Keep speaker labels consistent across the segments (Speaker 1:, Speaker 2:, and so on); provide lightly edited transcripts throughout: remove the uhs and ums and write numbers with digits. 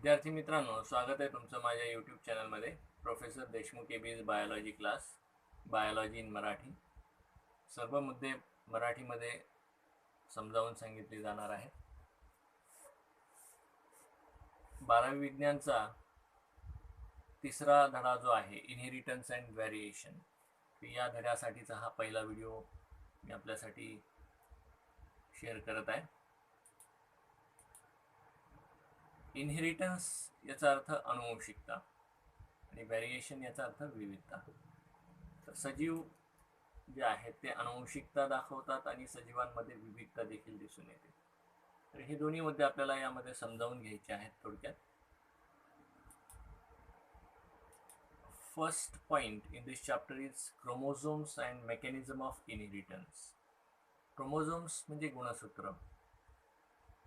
Speaker 1: विद्यार्थी मित्रांनो, स्वागत आहे तुमचं माझ्या यूट्यूब चॅनलमध्ये. Professor Deshmukh Abies biology class, biology in Marathi. सर्व मुद्दे मराठीमध्ये समजावून सांगितले जाणार आहे. 12वी विज्ञानचा तिसरा धडा जो आहे, इनहेरिटन्स अँड व्हेरिएशन, या धड्यासाठीचा हा पहिला व्हिडिओ मी आपल्यासाठी शेअर करत आहे. इनहेरिटन्स याचा अर्थ अनुवंशिकता आणि व्हेरिएशन याचा अर्थ विविधता. तर सजीव जे आहेत ते अनुवंशिकता दाखवतात आणि सजीवांमध्ये विविधता देखील दिसून येते. तर हे दोन्ही मुद्दे आपल्याला यामध्ये समजावून घ्यायचे आहेत थोडक्यात. First point in this chapter is chromosomes and mechanism of inheritance. Chromosomes म्हणजे गुणसूत्र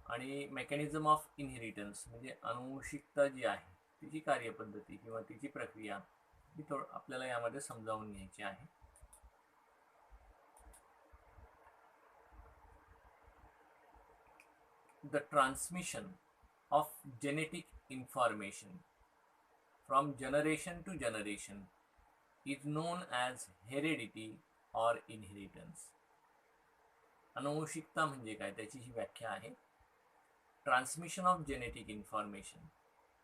Speaker 1: आणि मेकॅनिझम ऑफ इनहेरिटन्स म्हणजे अनुवंशिकता जी आहे तिची कार्यपद्धती किंवा तिची प्रक्रिया ही आपल्याला यामध्ये समजावून घ्यायची आहे. The transmission of genetic information from generation to generation is known as heredity or inheritance. अनुवंशिकता म्हणजे काय, त्याची ही व्याख्या आहे. ट्रान्समिशन ऑफ जेनेटिक इन्फॉर्मेशन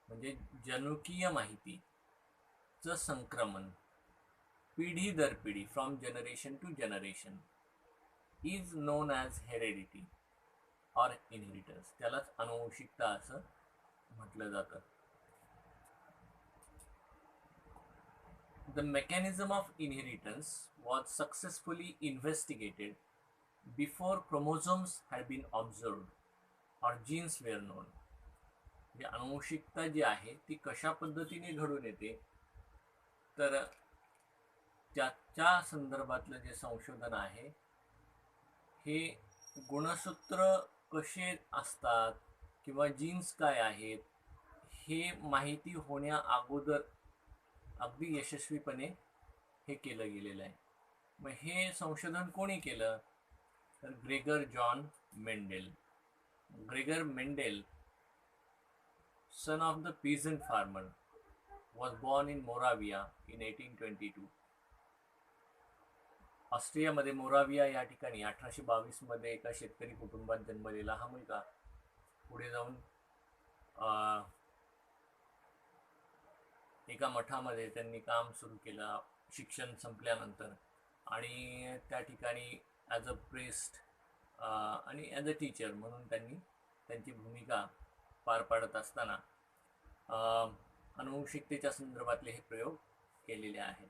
Speaker 1: म्हणजे जनुकीय माहितीचं संक्रमण पिढी दर पिढी from generation to generation is known as heredity or inheritance. त्यालाच अनुवंशिकता असं म्हटलं जातं. The mechanism of inheritance was successfully investigated before chromosomes had been observed और जीन्स वेअर नोन. म्हणजे अनुवंशिकता जी आहे ती कशा पद्धतीने घडून येते, तर त्याच्या संदर्भातलं जे संशोधन आहे हे गुणसूत्र कसे असतात किंवा जीन्स काय आहेत हे माहिती होण्या अगोदर अगदी यशस्वीपणे हे केलं गेलेलं आहे. मग हे संशोधन कोणी केलं, तर Gregor John Mendel. Gregor Mendel, son of the peasant farmer, was born in Moravia in 1822. ऑस्ट्रियामध्ये Moravia या ठिकाणी 1822 मध्ये एका शेतकरी कुटुंबात जन्मलेला हा मुलगा पुढे जाऊन एका मठामध्ये त्यांनी काम सुरू केलं शिक्षण संपल्यानंतर, आणि त्या ठिकाणी ॲज अ प्रेस्ट आणि ॲज अ टीचर म्हणून त्यांनी त्यांची भूमिका पार पाडत असताना अनुवंशिकतेच्या संदर्भातले हे प्रयोग केलेले आहेत.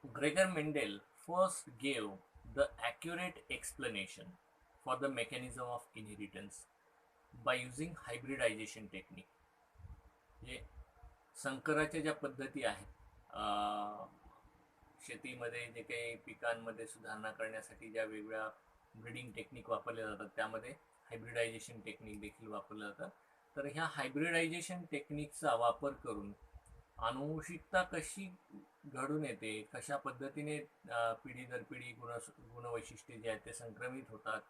Speaker 1: Gregor Mendel first gave the accurate explanation for the mechanism of inheritance by using hybridisation technique. म्हणजे संकराच्या ज्या पद्धती आहेत, शेतीमध्ये जे काही पिकांमध्ये सुधारणा करण्यासाठी ज्या वेगवेगळ्या ब्रीडिंग टेक्निक वापरल्या जातात त्यामध्ये हायब्रिडायझेशन टेक्निक देखील वापरलं जातं. तर ह्या हायब्रिडायझेशन टेक्निकचा वापर करून अनुवंशिकता कशी घडून येते, कशा पद्धतीने पिढी दर पिढी गुणवैशिष्ट्ये जे आहेत ते संक्रमित होतात,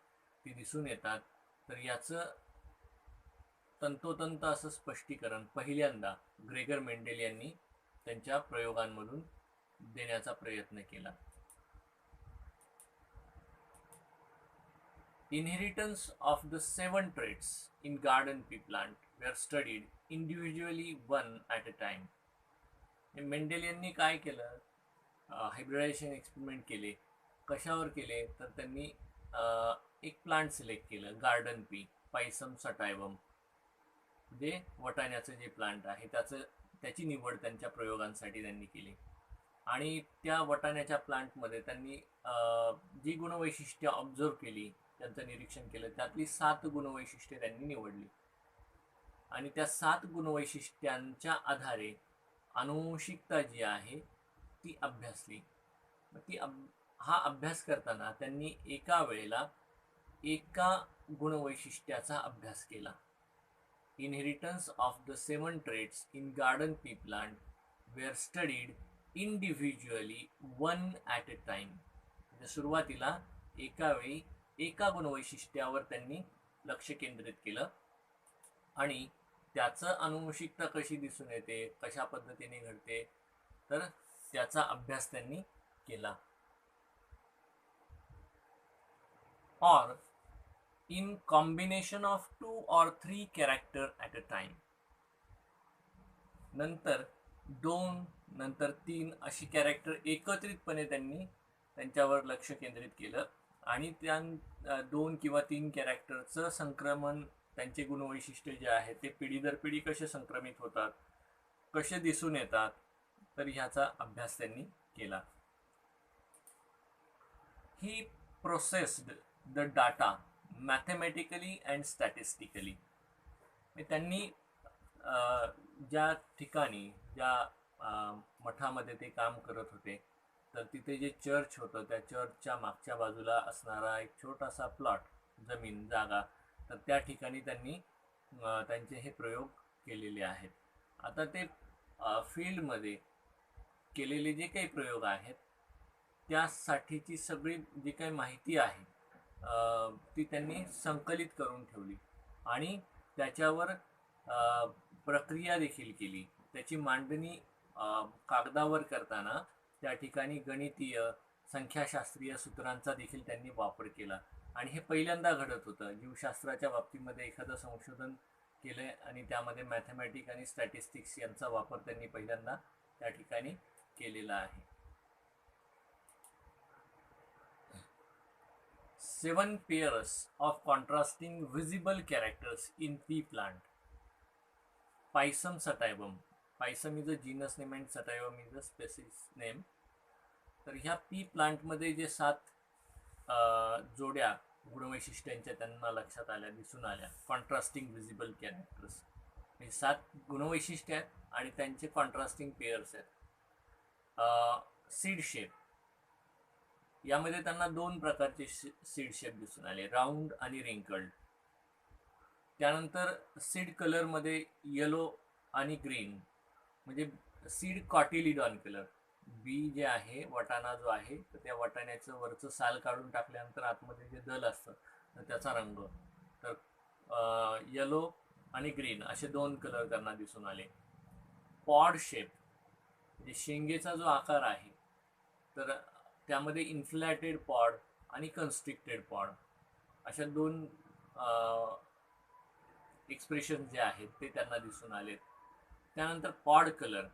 Speaker 1: ती दिसून येतात, तर याचं तंतोतंत असं स्पष्टीकरण पहिल्यांदा ग्रेगर मेंडेल यांनी त्यांच्या प्रयोगांमधून देण्याचा प्रयत्न केला. Inheritance of the 7 traits in garden pea plant were studied individually one at a time. Mendel यांनी काय केलं, हायब्रिडायझेशन एक्सपेरिमेंट केले. कशावर केले, तर त्यांनी एक प्लांट सिलेक्ट केलं, गार्डन पी पायसम सटायवम, म्हणजे वटाण्याचं जे प्लांट आहे त्याची निवड त्यांच्या प्रयोगांसाठी त्यांनी केली. आणि त्या वटाण्याच्या प्लांटमध्ये त्यांनी जी गुणवैशिष्ट्ये ऑब्झर्व केली, त्यांचं निरीक्षण केलं, त्यातली 7 गुणवैशिष्ट्ये त्यांनी निवडली आणि त्या 7 गुणवैशिष्ट्यांच्या आधारे अनुवंशिकता जी आहे ती अभ्यासली. हा अभ्यास करताना त्यांनी एका वेळेला एका गुणवैशिष्ट्याचा अभ्यास केला. Inheritance of the 7 traits in garden pea plant were studied individually one at a time. म्हणजे सुरुवातीला एका वेळी एका गुणवैशिष्ट्यावर त्यांनी लक्ष केंद्रित केलं आणि त्याचं आनुवंशिकता कशी दिसून येते, कशा पद्धतीने घडते, तर त्याचा अभ्यास त्यांनी केला. और in combination of 2 or 3 character at a time. नंतर 2, नंतर 3 अशी कॅरेक्टर एकत्रितपणे त्यांनी त्यांच्यावर लक्ष केंद्रित केलं आणि त्या 2 किंवा 3 कॅरेक्टरचं संक्रमण, त्यांचे गुणवैशिष्ट्य जे आहेत ते पिढी दर पिढी कसे संक्रमित होतात, कसे दिसून येतात, तर ह्याचा अभ्यास त्यांनी केला. He processed the data mathematically and statistically. त्यांनी ज्या ठिकाणी, ज्या मठामध्ये ते काम करत होते, तर तिथे जे चर्च होतं, त्या चर्चच्या मागच्या बाजूला असणारा एक छोटासा प्लॉट, जमीन, जागा, तर त्या ठिकाणी त्यांनी त्यांचे हे प्रयोग केलेले आहेत. आता ते फील्डमध्ये केलेले जे काही प्रयोग आहेत त्यासाठीची सगळी जी काही माहिती आहे ती त्यांनी संकलित करून ठेवली आणि त्याच्यावर प्रक्रिया देखील केली. त्याची मांडणी कागदावर करताना त्या ठिकाणी गणितीय, संख्याशास्त्रीय सूत्रांचा देखील त्यांनी वापर केला. आणि हे पहिल्यांदा घडत होतं. जीवशास्त्राच्या बाबतीमध्ये एखादं संशोधन केलं आणि त्यामध्ये मॅथमॅटिक्स आणि स्टॅटिस्टिक्स यांचा वापर त्यांनी पहिल्यांदा त्या ठिकाणी केलेला आहे. 7 pairs of contrasting visible characters in pea plant. Pisum sativum. Pisum is a genus name and sativum is a species name. तर ह्या पी प्लांटमध्ये जे 7 जोड्या गुणवैशिष्ट्यांच्या त्यांना लक्षात आल्या, दिसून आल्या, कॉन्ट्रास्टिंग विजिबल कॅरेक्टर्स, हे 7 गुणवैशिष्ट्य आहेत आणि त्यांचे कॉन्ट्रास्टिंग पेअर्स आहेत. सीड शेप, यामध्ये त्यांना 2 प्रकारचे सीड शेप दिसून आले, राऊंड आणि रिंकल्ड. त्यानंतर सीड कलरमध्ये येलो आणि ग्रीन, म्हणजे seed cotyledon colour. B J आहे, वाटाणा जो आहे, तर त्या वाटाण्याचं वरचं साल काढून टाकल्यानंतर आतमध्ये जे दल असतं तर त्याचा रंग, तर येलो आणि ग्रीन असे 2 कलर त्यांना दिसून आले. पॉड शेप, म्हणजे शेंगेचा जो आकार आहे, तर त्यामध्ये इन्फ्लॅटेड पॉड आणि कन्स्ट्रिक्टेड पॉड अशा 2 एक्सप्रेशन जे आहेत ते त्यांना दिसून आलेत. त्यानंतर पॉड कलर,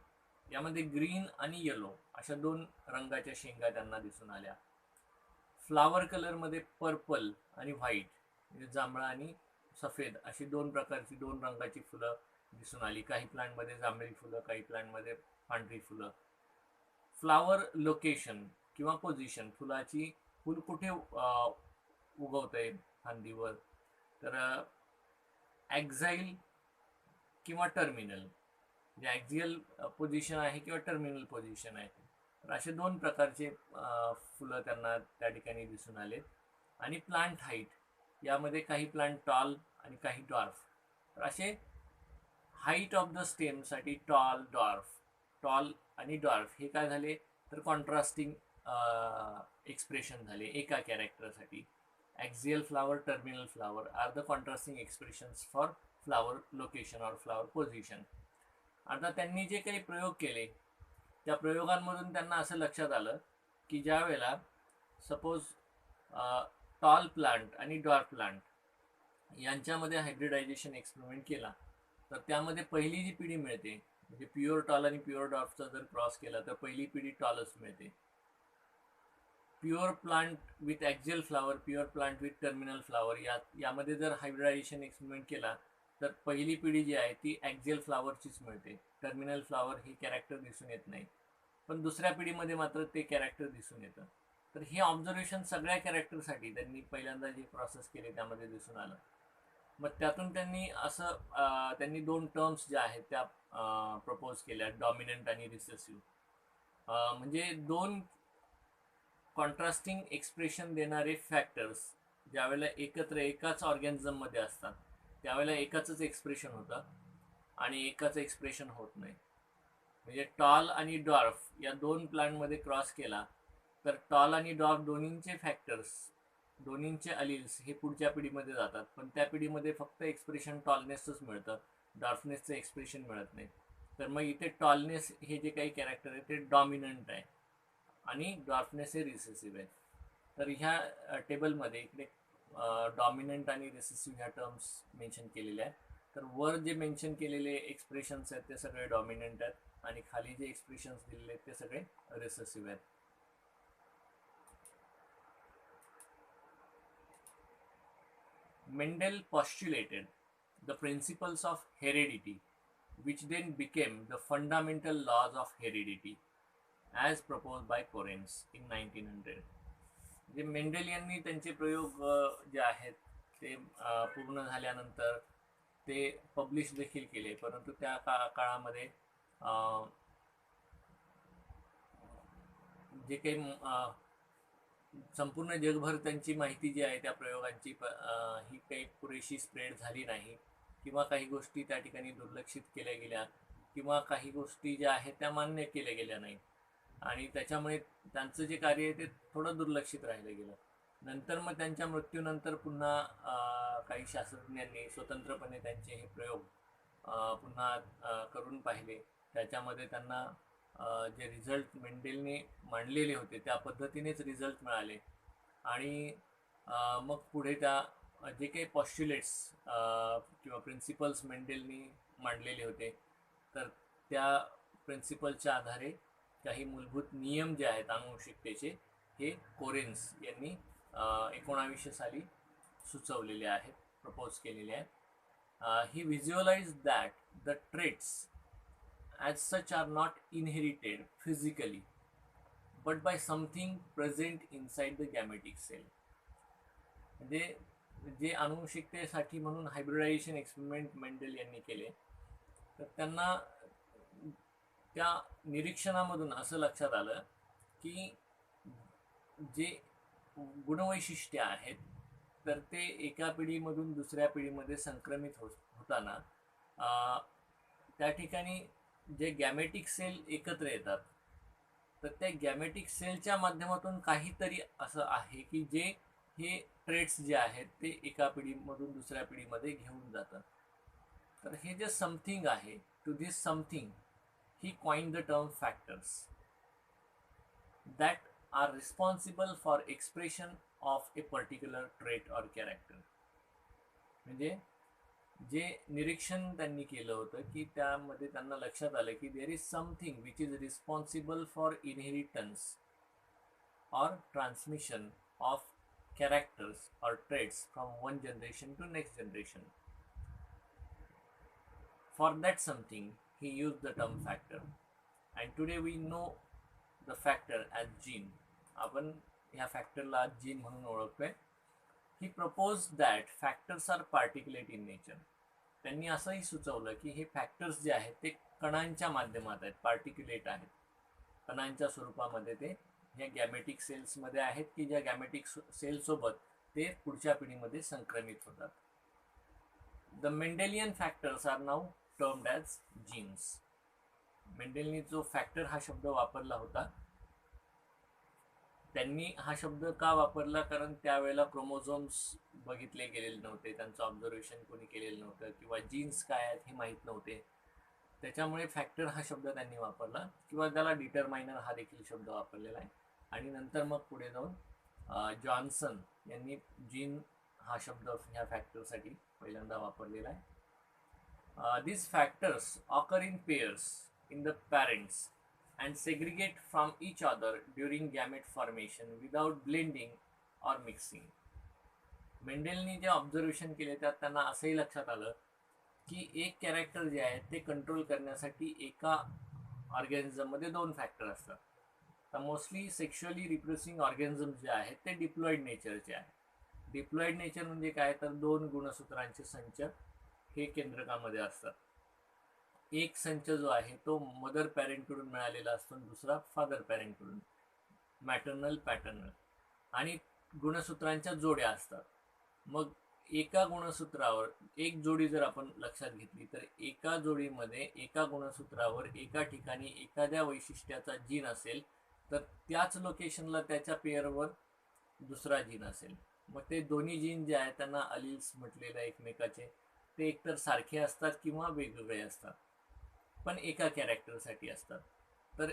Speaker 1: यामध्ये ग्रीन आणि येलो अशा 2 रंगाच्या शेंगा त्यांना दिसून आल्या. फ्लावर कलरमध्ये पर्पल आणि व्हाईट, म्हणजे जांभळा आणि सफेद अशी 2 प्रकारची 2 रंगाची फुलं दिसून आली. काही प्लांटमध्ये जांभळी फुलं, काही प्लांटमध्ये पांढरी फुलं. फ्लावर लोकेशन किंवा पोझिशन, फुल कुठे उगवतंय फांदीवर, तर ॲक्झाईल किंवा टर्मिनल, जे ॲक्झियल पोझिशन आहे किंवा टर्मिनल पोझिशन आहे. तर असे 2 प्रकारचे फुलं त्यांना त्या ठिकाणी दिसून आले. आणि प्लांट हाईट, यामध्ये काही प्लांट टॉल आणि काही डॉर्फ. तर असे हाईट ऑफ द स्टेमसाठी टॉल, डॉर्फ, टॉल आणि डॉर्फ हे काय झाले, तर कॉन्ट्रास्टिंग एक्सप्रेशन झाले एका कॅरेक्टरसाठी. Axial flower, terminal flower are the contrasting expressions for flower location और फ्लावर पोझिशन. आता त्यांनी जे काही प्रयोग केले त्या प्रयोगांमधून त्यांना असं लक्षात आलं की ज्या वेळेला सपोज टॉल प्लांट आणि डॉर्फ प्लांट यांच्यामध्ये हायब्रिडायझेशन एक्सपेरिमेंट केला, तर त्यामध्ये पहिली जी पिढी मिळते, म्हणजे प्युअर टॉल आणि प्युअर डॉर्फचा जर क्रॉस केला तर पहिली पिढी टॉलच मिळते. Pure plant with axial flower, pure plant with terminal flower, यामध्ये जर हायब्रिडायझेशन एक्सपेरिमेंट केला तर पहिली पिढी जी आहे ती ॲक्झियल फ्लावरचीच मिळते. टर्मिनल फ्लावर हे कॅरेक्टर दिसून येत नाही, पण दुसऱ्या पिढीमध्ये मात्र ते कॅरेक्टर दिसून येतं. तर हे ऑब्झर्वेशन सगळ्या कॅरेक्टरसाठी त्यांनी पहिल्यांदा जे प्रोसेस केले त्यामध्ये दिसून आलं. मग त्यातून त्यांनी 2 टर्म्स ज्या आहेत त्या प्रपोज केल्या, डॉमिनंट आणि रिसेसिव्ह. म्हणजे 2 कॉन्ट्रास्टिंग एक्सप्रेशन देणारे फॅक्टर्स ज्यावेळेला एकत्र एकाच ऑर्गॅनिझममध्ये असतात त्यावेळेला एकाचंच एक्सप्रेशन होतं आणि एकाचं एक्सप्रेशन होत नाही. म्हणजे टॉल आणि डॉर्फ या 2 प्लांटमध्ये क्रॉस केला तर टॉल आणि डॉर्फ दोन्हींचे फॅक्टर्स, दोन्हींचे अलिल्स हे पुढच्या पिढीमध्ये जातात, पण त्या पिढीमध्ये फक्त एक्सप्रेशन टॉलनेसच मिळतं डॉर्फनेसचं एक्सप्रेशन मिळत नाही. तर मग इथे टॉलनेस हे जे काही कॅरेक्टर आहे ते डॉमिनंट आहे आणि डॉर्फनेस हे रिसेसिव्ह आहे. तर ह्या टेबलमध्ये इकडे डॉमिनंट आणि रिसेसिव्ह ह्या टर्म्स मेन्शन केलेल्या आहेत. तर वर जे मेन्शन केलेले एक्सप्रेशन्स आहेत ते सगळे डॉमिनंट आहेत आणि खाली जे एक्सप्रेशन्स दिलेले आहेत ते सगळे रिसेसिव्ह आहेत. Mendel postulated the principles of heredity, which then became the fundamental laws of heredity as proposed by Correns in 1900. जे मेंडेल यांनी त्यांचे प्रयोग जे आहेत ते पूर्ण झाल्यानंतर ते पब्लिश देखील केले, परंतु त्या काळामध्ये जे काही संपूर्ण जगभर त्यांची माहिती जी आहे त्या प्रयोगांची ही काही पुरेशी स्प्रेड झाली नाही, किंवा काही गोष्टी त्या ठिकाणी दुर्लक्षित केल्या गेल्या, किंवा काही गोष्टी ज्या आहेत त्या मान्य केल्या गेल्या नाही, आणि त्याच्यामुळे त्यांचं जे कार्य आहे ते थोडं दुर्लक्षित राहिलं गेलं. नंतर मग त्यांच्या मृत्यूनंतर पुन्हा काही शास्त्रज्ञांनी स्वतंत्रपणे त्यांचे हे प्रयोग पुन्हा करून पाहिले. त्याच्यामध्ये त्यांना जे रिझल्ट मेंडेलने मांडलेले होते त्या पद्धतीनेच रिझल्ट मिळाले, आणि मग पुढे त्या जे काही पॉस्च्युलेट्स किंवा प्रिन्सिपल्स मेंडेलनी मांडलेले होते तर त्या प्रिन्सिपलच्या आधारे काही मूलभूत नियम जे आहेत आनुवंशिकतेचे हे कोरेन्स यांनी 1900 साली सुचवलेले आहेत, प्रपोज केलेले आहेत. He visualize that the traits as such are not inherited physically but by something present inside the gametic cell. म्हणजे जे आनुवंशिकतेसाठी म्हणून हायब्रिडायझेशन एक्सपेरिमेंट मेंडेल यांनी केले, तर त्यांना त्या निरीक्षणामधून असं लक्षात आलं की जे गुणवैशिष्ट्य आहेत तर ते एका पिढीमधून दुसऱ्या पिढीमध्ये संक्रमित होताना त्या ठिकाणी जे गॅमेटिक सेल एकत्र येतात, तर त्या गॅमेटिक सेलच्या माध्यमातून काहीतरी असं आहे की जे हे ट्रेट्स जे आहेत ते एका पिढीमधून दुसऱ्या पिढीमध्ये घेऊन जातात. तर हे जे समथिंग आहे, to this something he coin the term factors that are responsible for expression of a particular trait or character. म्हणजे जे निरीक्षण त्यांनी केलं होतं की त्यामध्ये त्यांना लक्षात आलं की there is something which is responsible for inheritance or transmission of characters or traits from one generation to next generation. For that something he use the term factor, and today we know the factor as gene. आपण ह्या फॅक्टरला gene म्हणून ओळखतोय. He propose that factors are particulate in nature. त्यांनी असंही सुचवलं की हे फॅक्टर्स जे आहेत ते कणांच्या माध्यमात आहेत, पार्टिक्युलेट आहेत, कणांच्या स्वरूपामध्ये ते ह्या गॅमेटिक सेल्समध्ये आहेत की ज्या गॅमेटिक सेलसोबत ते पुढच्या पिढीमध्ये संक्रमित होतात. The Mendelian factors are now termed as genes. मेंडेलनी जो फॅक्टर हा शब्द वापरला होता, त्यांनी हा शब्द का वापरला, कारण त्यावेळेला क्रोमोझोम्स बघितले गेलेले नव्हते, त्यांचं ऑब्झर्वेशन कोणी केलेलं नव्हतं, किंवा जीन्स काय आहेत हे माहीत नव्हते. त्याच्यामुळे फॅक्टर हा शब्द त्यांनी वापरला, किंवा त्याला डिटरमायनर हा देखील शब्द वापरलेला आहे. आणि नंतर मग पुढे जाऊन जॉन्सन यांनी जीन हा शब्द ह्या फॅक्टरसाठी पहिल्यांदा वापरलेला आहे. This factors occur in pairs in the parents and segregate from each other during gamete formation without blending or mixing. मेंडेलनी जे ऑब्झर्वेशन केले त्यात त्यांना असंही लक्षात आलं की एक कॅरेक्टर जे आहे ते कंट्रोल करण्यासाठी एका ऑर्गॅनिझममध्ये दोन फॅक्टर असतात. तर मोस्टली सेक्शुअली रिप्रोड्युसिंग ऑर्गॅनिझम जे आहेत ते डिप्लॉइड नेचरचे आहे. डिप्लॉइड नेचर म्हणजे काय, तर दोन गुणसूत्रांचे संच हे केंद्रकामध्ये असतात. एक संच जो आहे तो मदर पॅरेंटकडून मिळालेला असतो, दुसरा फादर पॅरेंटकडून, मॅटर्नल पॅटर्नल, आणि गुणसूत्रांच्या जोड्या असतात. मग एका गुणसूत्रावर एक जोडी जर आपण लक्षात घेतली तर एका जोडीमध्ये एका गुणसूत्रावर एका ठिकाणी एखाद्या वैशिष्ट्याचा जीन असेल तर त्याच लोकेशनला त्याच्या पेअरवर दुसरा जीन असेल. मग ते दोन्ही जीन जे आहेत त्यांना अलील्स म्हटलेले एकमेकाचे, ते एकतर सारखे असतात किंवा वेगवेगळे असतात, पण एका कॅरेक्टरसाठी असतात. तर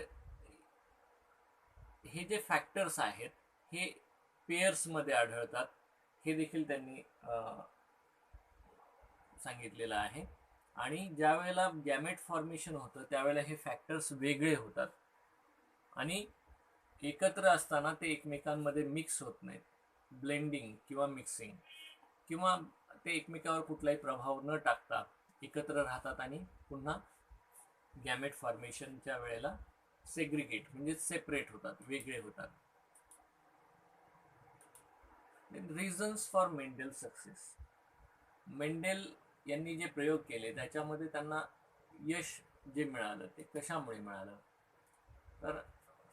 Speaker 1: हे जे फॅक्टर्स आहेत हे पेयर्समध्ये आढळतात, हे देखील त्यांनी सांगितलेलं आहे. आणि ज्या वेळेला गॅमेट फॉर्मेशन होतं त्यावेळेला हे फॅक्टर्स वेगळे होतात आणि एकत्र असताना ते एकमेकांमध्ये मिक्स होत नाहीत. ब्लेंडिंग किंवा मिक्सिंग किंवा ते एकमेकावर कुठलाही प्रभाव न टाकता एकत्र राहतात आणि पुन्हा गॅमेट फॉर्मेशनच्या वेळेला सेग्रिगेट म्हणजे सेपरेट होतात, वेगळे होतात. Reasons for Mendel success. Mendel यांनी जे प्रयोग केले त्याच्यामध्ये त्यांना यश जे मिळालं ते कशामुळे मिळालं, तर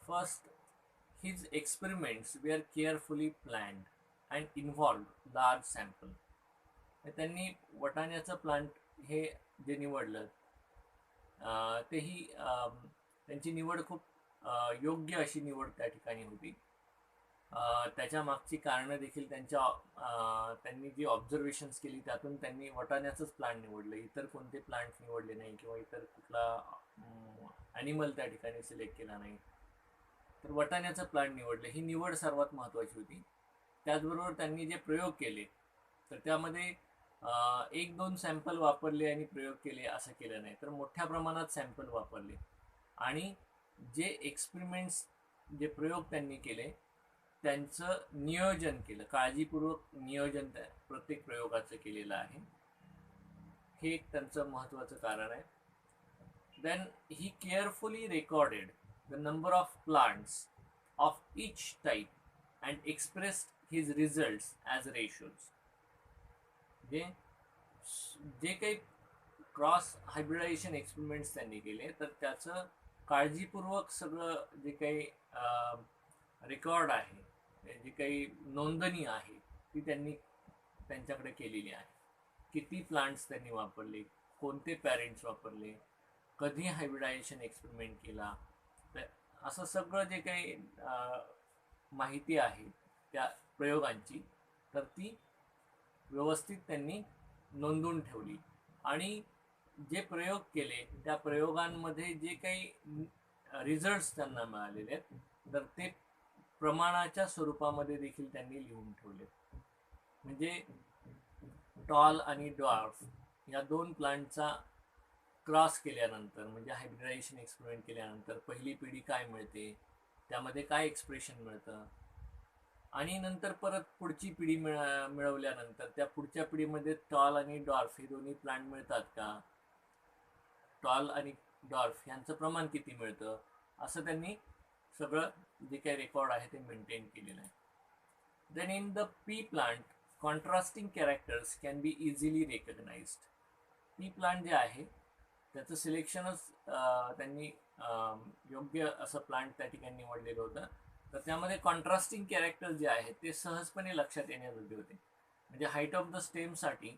Speaker 1: first, his experiments were carefully planned and involved large sample. त्यांनी वटाण्याचं प्लांट हे जे निवडलं तेही त्यांची निवड खूप योग्य अशी निवड त्या ठिकाणी होती. त्याच्या मागची कारणं देखील त्यांनी जी ऑब्झर्वेशन्स केली त्यातून त्यांनी वटाण्याचंच प्लांट निवडलं, इतर कोणते प्लांट निवडले नाही किंवा इतर कुठला ॲनिमल त्या ठिकाणी सिलेक्ट केला नाही, तर वटाण्याचं प्लांट निवडलं. ही निवड सर्वात महत्त्वाची होती. त्याचबरोबर त्यांनी जे प्रयोग केले तर त्यामध्ये 1-2 सॅम्पल वापरले आणि प्रयोग केले असं केलं नाही, तर मोठ्या प्रमाणात सॅम्पल वापरले आणि जे एक्सपेरिमेंट्स जे प्रयोग त्यांनी केले त्यांचं नियोजन केलं, काळजीपूर्वक नियोजन प्रत्येक प्रयोगाचं केलेलं आहे. हे एक त्यांचं महत्त्वाचं कारण आहे. Then he carefully recorded the number of plants of each type and expressed his results as ratios. जे काही क्रॉस हायब्रिडायझेशन एक्सपेरिमेंट्स त्यांनी केले तर त्याचं काळजीपूर्वक सगळं जे काही रेकॉर्ड आहे, जी काही नोंदणी आहे ती त्यांनी त्यांच्याकडे केलेली आहे. किती प्लांट्स त्यांनी वापरले, कोणते पॅरेंट्स वापरले, कधी हायब्रिडायझेशन एक्सपेरिमेंट केला, तर असं सगळं जे काही माहिती आहे त्या प्रयोगांची तर ती व्यवस्थित त्यांनी नोंदवून ठेवली. आणि जे प्रयोग केले त्या प्रयोगांमध्ये जे काही रिझल्ट्स त्यांना मिळालेले आहेत तर ते प्रमाणाच्या स्वरूपामध्ये देखील त्यांनी लिहून ठेवले. म्हणजे टॉल आणि डॉर्फ या 2 प्लांटचा क्रॉस केल्यानंतर म्हणजे हायब्रिडायझेशन एक्सपेरिमेंट केल्यानंतर पहिली पिढी काय मिळते, त्यामध्ये काय एक्सप्रेशन मिळतं, आणि नंतर परत पुढची पिढी मिळवल्यानंतर त्या पुढच्या पिढीमध्ये टॉल आणि डॉर्फ हे दोन्ही प्लांट मिळतात का, टॉल आणि डॉर्फ यांचं प्रमाण किती मिळतं, असं त्यांनी सगळं जे काही रेकॉर्ड आहे ते मेंटेन केलेलं आहे. Then in the pea plant contrasting characters can be easily recognised. Pea plant जे आहे त्याचं सिलेक्शनच त्यांनी योग्य असं प्लांट त्या ठिकाणी निवडलेलं होतं. तर त्यामध्ये कॉन्ट्रास्टिंग कॅरेक्टर जे आहेत ते सहजपणे लक्षात येण्याजोगे होते. म्हणजे हाईट ऑफ द स्टेमसाठी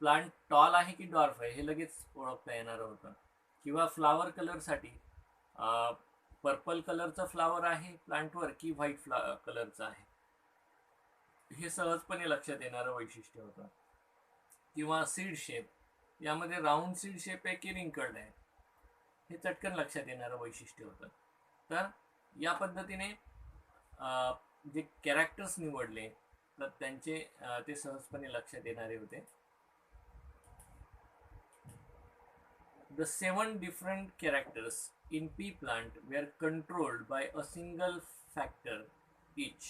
Speaker 1: प्लांट टॉल आहे की डॉर्फ आहे हे लगेच ओळखता येणार होतं, किंवा फ्लावर कलरसाठी पर्पल कलरचा फ्लावर आहे प्लांटवर की व्हाईट कलरचा आहे हे सहजपणे लक्षात येणारं वैशिष्ट्य होतं. किंवा सीड शेप, यामध्ये राऊंड सीड शेप आहे की रिंकल्ड आहे हे चटकन लक्षात येणारं वैशिष्ट्य होतं. तर या पद्धतीने जे कॅरेक्टर्स निवडले तर त्यांचे ते सहजपणे लक्षात येणारे होते. The 7 different characters in pea plant were controlled by a single factor each.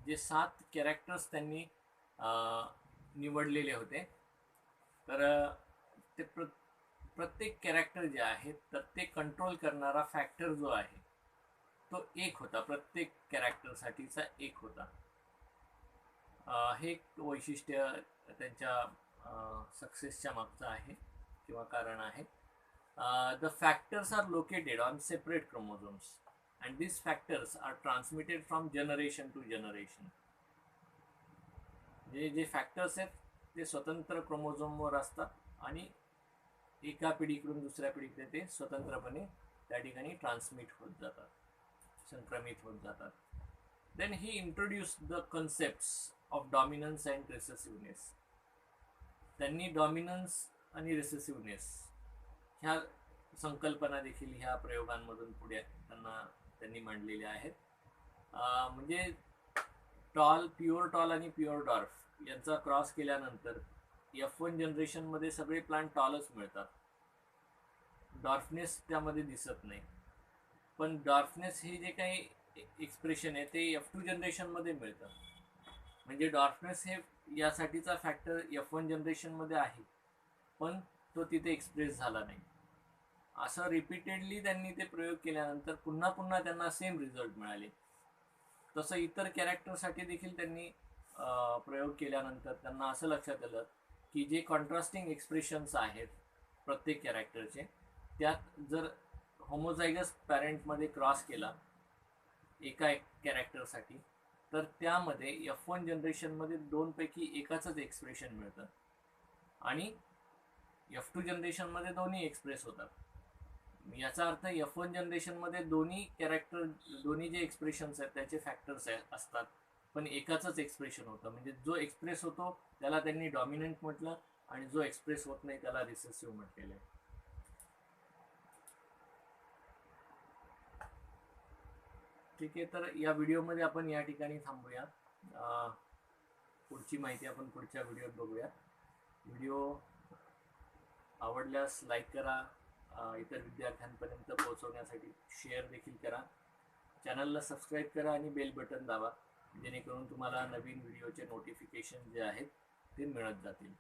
Speaker 1: जे 7 कॅरेक्टर्स त्यांनी निवडलेले होते तर ते प्रत्येक कॅरेक्टर जे आहे तर ते कंट्रोल करणारा फॅक्टर जो आहे तो एक होता, प्रत्येक कॅरेक्टरसाठीचा एक होता. हे एक वैशिष्ट्य त्यांच्या सक्सेसच्या मागचं आहे किंवा कारण आहे. The factors are located on separate chromosomes and this factors are transmitted from generation to generation. जे फॅक्टर्स आहेत ते स्वतंत्र क्रोमोझोमवर असतात आणि एका पिढीकडून दुसऱ्या पिढीकडे ते स्वतंत्रपणे त्या ठिकाणी ट्रान्समिट होत जातात, संक्रमित होत जातात. Then he introduced the concepts of dominance and recessiveness. त्यांनी डॉमिनन्स आणि रिसेसिव्हनेस ह्या संकल्पना देखील ह्या प्रयोगांमधून पुढे त्यांनी मांडलेल्या आहेत. म्हणजे प्युअर टॉल आणि प्युअर डॉर्फ यांचा क्रॉस केल्यानंतर F1 जनरेशनमध्ये सगळे प्लांट टॉलच मिळतात, डॉर्फनेस त्यामध्ये दिसत नाही. पण डॉर्फनेस हे जे काही एक्सप्रेशन आहे ते F2 जनरेशनमध्ये मिळतं. म्हणजे डॉर्फनेस हे यासाठीचा फॅक्टर F1 जनरेशनमध्ये आहे, पण तो तिथे एक्सप्रेस झाला नाही. असं रिपीटेडली त्यांनी ते प्रयोग केल्यानंतर पुन्हा पुन्हा त्यांना सेम रिझल्ट मिळाले. तसं इतर कॅरेक्टरसाठी देखील त्यांनी प्रयोग केल्यानंतर त्यांना असं लक्षात आलं की जे कॉन्ट्रास्टिंग एक्सप्रेशन्स आहेत प्रत्येक कॅरेक्टरचे, त्यात जर होमोझायगस पॅरेंटमध्ये क्रॉस केला एका कॅरेक्टरसाठी, तर त्यामध्ये F1 जनरेशनमध्ये 2 पैकी एकाचंच एक्सप्रेशन मिळतं आणि F2 जनरेशनमध्ये दोन्ही एक्सप्रेस होतात. याचा अर्थ F1 जनरेशनमध्ये दोन्ही जे एक्सप्रेशन्स आहेत त्याचे फॅक्टर्स असतात, पण एकाचंच एक्सप्रेशन होतं. म्हणजे जो एक्सप्रेस होतो त्याला त्यांनी डॉमिनंट म्हटलं आणि जो एक्सप्रेस होत नाही त्याला रिसेसिव्ह म्हटलेलं आहे. ठीक आहे, तर या व्हिडिओमध्ये आपण या ठिकाणी थांबूया. पुढची माहिती आपण पुढच्या व्हिडिओत बघूया. व्हिडिओ आवडल्यास लाईक करा, इतर विद्यार्थ्यांपर्यंत पोहोचवण्यासाठी शेअर देखील करा. चॅनलला सबस्क्राईब करा आणि बेल बटन दाबा, जेणेकरून तुम्हाला नवीन व्हिडिओचे नोटिफिकेशन जे आहेत ते मिळत जातील.